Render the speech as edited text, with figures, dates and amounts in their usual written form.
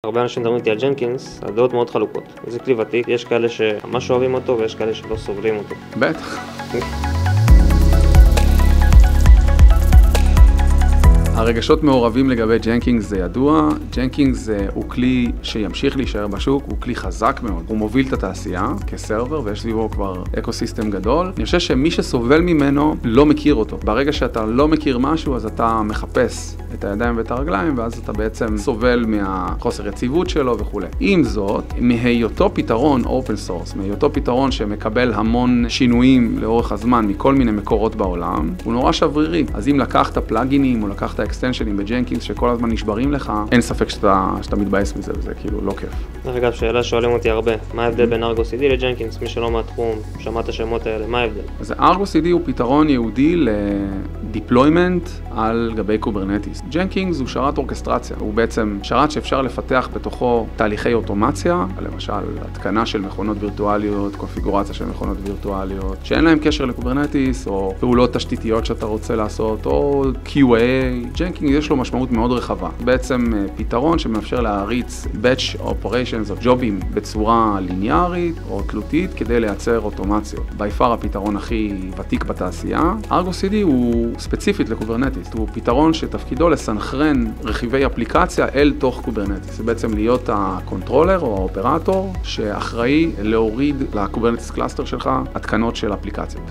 הרבה אנשים מדברים איתי על ג'נקינס, הדעות מאוד חלוקות. זה כלי ותיק, יש כאלה שממש אוהבים אותו ויש כאלה שלא סובלים אותו. בטח. הרגשות מעורבים לגבי ג'נקינס זה ידוע. ג'נקינס הוא כלי שימשיך להישאר בשוק, הוא כלי חזק מאוד. הוא מוביל את התעשייה כסרבר ויש סביבו כבר אקוסיסטם גדול. אני חושב שמי שסובל ממנו לא מכיר אותו. ברגע שאתה לא מכיר משהו אז אתה מחפש את הידיים ואת הרגליים ואז אתה בעצם סובל מהחוסר יציבות שלו וכו'. עם זאת, מהיותו פתרון אופן סורס, מהיותו פתרון שמקבל המון שינויים לאורך הזמן מכל מיני מקורות בעולם, הוא נורא שברירי. אז אם לקחת פלאגינים או לקחת אקסטנשנים בג'נקינס שכל הזמן נשברים לך, אין ספק שאתה מתבאס מזה, וזה כאילו לא כיף. דרך אגב, שאלה שואלים אותי הרבה, מה ההבדל בין ארגו CD לג'נקינס? מי שלא מהתחום, שמע את השמות האלה, מה ההבדל? אז ארגו CD הוא פתרון ייעודי לדיפלוימנט על גבי קוברנטיס. ג'נקינס הוא שרת אורקסטרציה, הוא בעצם שרת שאפשר לפתח בתוכו תהליכי אוטומציה, למשל התקנה של מכונות וירטואליות, קונפיגורציה של מכונות וירטואליות, שאין להם קשר לקוברנטיס, או פעולות תשתיתיות שאתה רוצה לעשות, או QA. ג'נקינס יש לו משמעות מאוד רחבה. בעצם פתרון שמאפשר להריץ batch operations או ג'ובים בצורה ליניארית או תלותית כדי לייצר אוטומציות. by far הפתרון הכי ותיק בתעשייה. ארגו CD הוא ספציפית לקוברנטיס. הוא פתרון שתפקידו לסנכרן רכיבי אפליקציה אל תוך קוברנטיס. זה בעצם להיות הקונטרולר או האופרטור שאחראי להוריד לקוברנטיס קלאסטר שלך התקנות של אפליקציות.